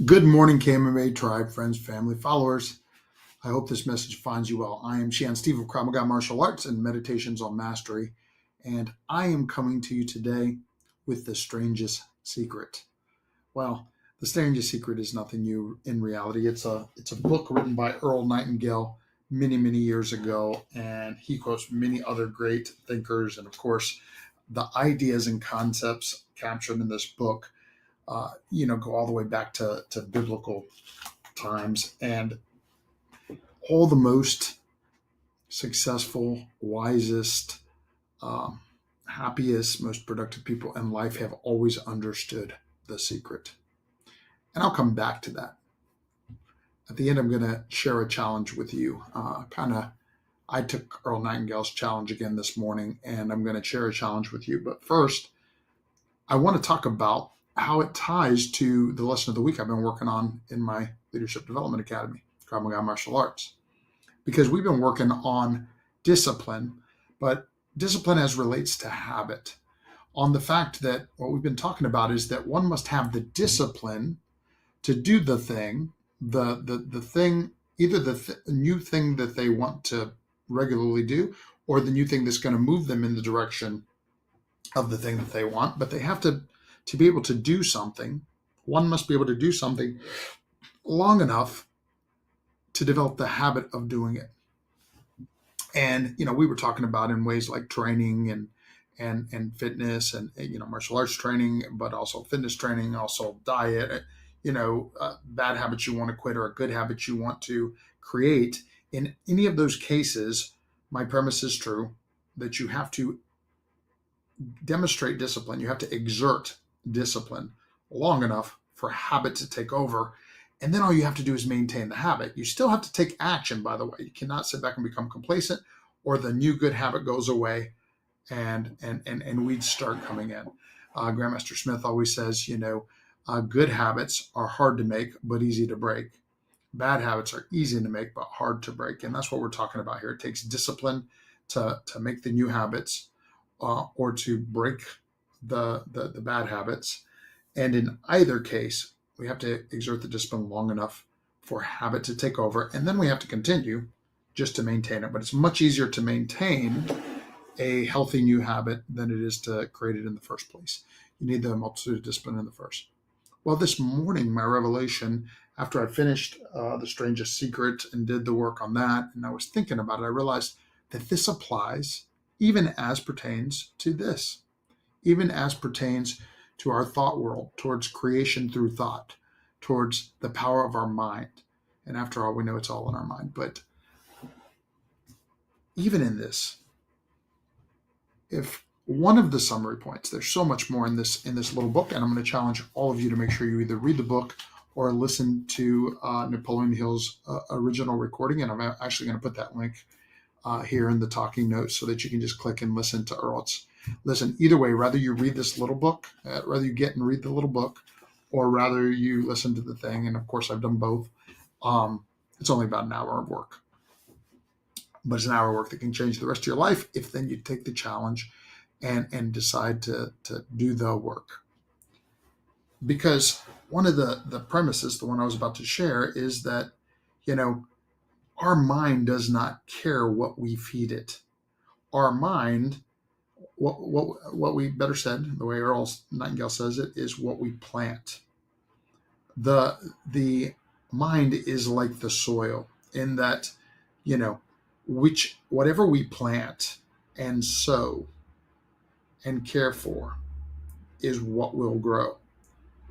Good morning, KMMA tribe, friends, family, followers. I hope this message finds you well. I am Shan Steve of Krav Maga Martial Arts and Meditations on Mastery, and I am coming to you today with the strangest secret. Well, the strangest secret is nothing new in reality. It's a book written by Earl Nightingale many years ago, and he quotes many other great thinkers, and of course, the ideas and concepts captured in this book go all the way back to biblical times. And all the most successful, wisest, um, happiest, most productive people in life have always understood the secret. And I'll come back to that. At the end, I'm going to share a challenge with you. I took Earl Nightingale's challenge again this morning, and I'm going to share a challenge with you. But first, I want to talk about how it ties to the lesson of the week I've been working on in my Leadership Development Academy, Krav Maga Martial Arts, because we've been working on discipline, but discipline as relates to habit, on the fact that what we've been talking about is that one must have the discipline to do the thing, the thing, either new thing that they want to regularly do, or the new thing that's going to move them in the direction of the thing that they want. But they have to be able to do something. One must be able to do something long enough to develop the habit of doing it. And we were talking about in ways like training and fitness and martial arts training, but also fitness training, also diet. Bad habits you want to quit or a good habit you want to create. In any of those cases, my premise is true that you have to demonstrate discipline. You have to exert discipline long enough for habit to take over. And then all you have to do is maintain the habit. You still have to take action, by the way. You cannot sit back and become complacent, or the new good habit goes away and weeds start coming in. Grandmaster Smith always says, good habits are hard to make, but easy to break. Bad habits are easy to make, but hard to break. And that's what we're talking about here. It takes discipline to make the new habits or to break the bad habits. And in either case, we have to exert the discipline long enough for habit to take over. And then we have to continue just to maintain it. But it's much easier to maintain a healthy new habit than it is to create it in the first place. You need the multitude of discipline in the first. Well, this morning, my revelation, after I finished The Strangest Secret and did the work on that, and I was thinking about it, I realized that this applies even as pertains to this, even as pertains to our thought world, towards creation through thought, towards the power of our mind. And after all, we know it's all in our mind. But even in this, if one of the summary points, there's so much more in this little book, and I'm going to challenge all of you to make sure you either read the book or listen to Napoleon Hill's original recording. And I'm actually going to put that link here in the talking notes so that you can just click and listen to Earl's. Listen, either way, rather you read this little book, rather you get and read the little book, or rather you listen to the thing. And of course, I've done both. It's only about an hour of work, but it's an hour of work that can change the rest of your life if then you take the challenge and decide to do the work. Because one of the premises, the one I was about to share, is that, our mind does not care what we feed it. Our mind, what we better said, the way Earl Nightingale says it, is what we plant. The mind is like the soil in that, whatever we plant and sow and care for is what will grow.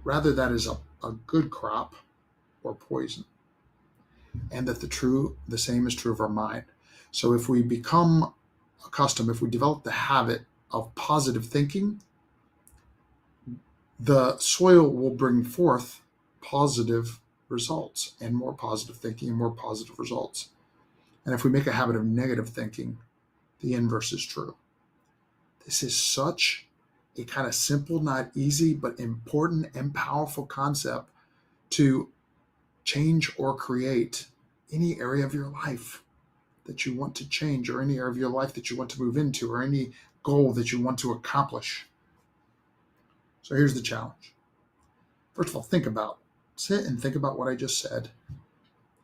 Rather, that is a good crop or poison. And that the same is true of our mind. So if we become accustomed, if we develop the habit of positive thinking, the soil will bring forth positive results and more positive thinking and more positive results. And if we make a habit of negative thinking, the inverse is true. This is such a kind of simple, not easy, but important and powerful concept to change or create any area of your life that you want to change, or any area of your life that you want to move into, or any goal that you want to accomplish. So here's the challenge. First of all, think about sit and think about what I just said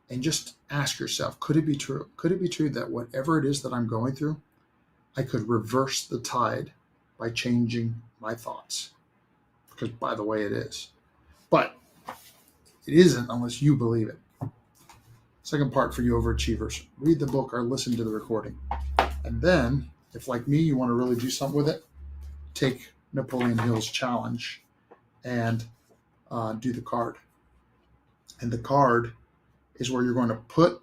and just ask yourself, could it be true? Could it be true that whatever it is that I'm going through, I could reverse the tide by changing my thoughts? Because, by the way, it is. But it isn't unless you believe it. Second part for you overachievers, read the book or listen to the recording. And then, if like me, you want to really do something with it, take Napoleon Hill's challenge and do the card. And the card is where you're going to put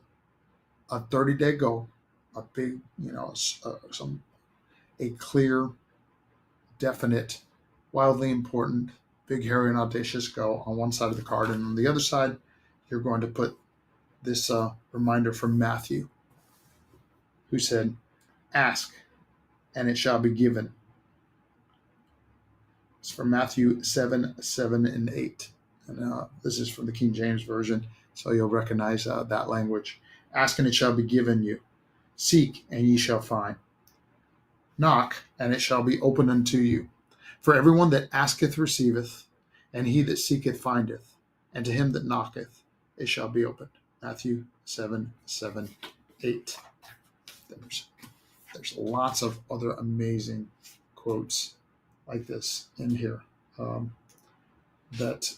a 30-day goal, a big, a clear, definite, wildly important, big, hairy, and audacious goal on one side of the card. And on the other side, you're going to put this reminder from Matthew, who said, ask, and it shall be given. It's from Matthew 7, 7, and 8. And this is from the King James Version, so you'll recognize that language. Ask, and it shall be given you. Seek, and ye shall find. Knock, and it shall be opened unto you. For everyone that asketh receiveth, and he that seeketh findeth, and to him that knocketh it shall be opened. Matthew 7, 7, 8. There's lots of other amazing quotes like this in here that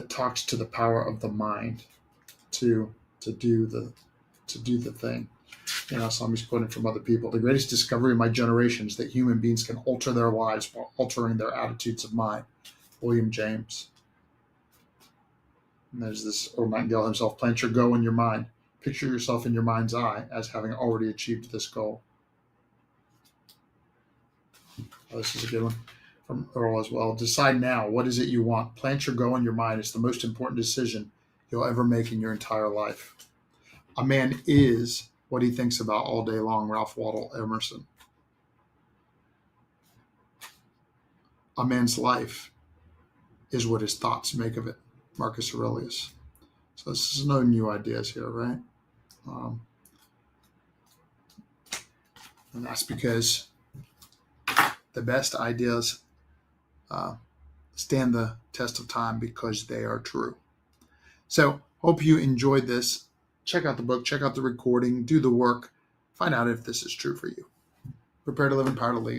talks to the power of the mind to do the thing. So I'm just quoting from other people. The greatest discovery of my generation is that human beings can alter their lives while altering their attitudes of mind. William James. And there's this Earl Nightingale himself. Plant your go in your mind. Picture yourself in your mind's eye as having already achieved this goal. This is a good one from Earl as well. Decide now. What is it you want? Plant your go in your mind. It's the most important decision you'll ever make in your entire life. A man is what he thinks about all day long. Ralph Waldo Emerson. A man's life is what his thoughts make of it. Marcus Aurelius. So this is no new ideas here, right? And that's because the best ideas stand the test of time because they are true. So hope you enjoyed this. Check out the book, check out the recording, do the work, find out if this is true for you. Prepare to live, empower to lead.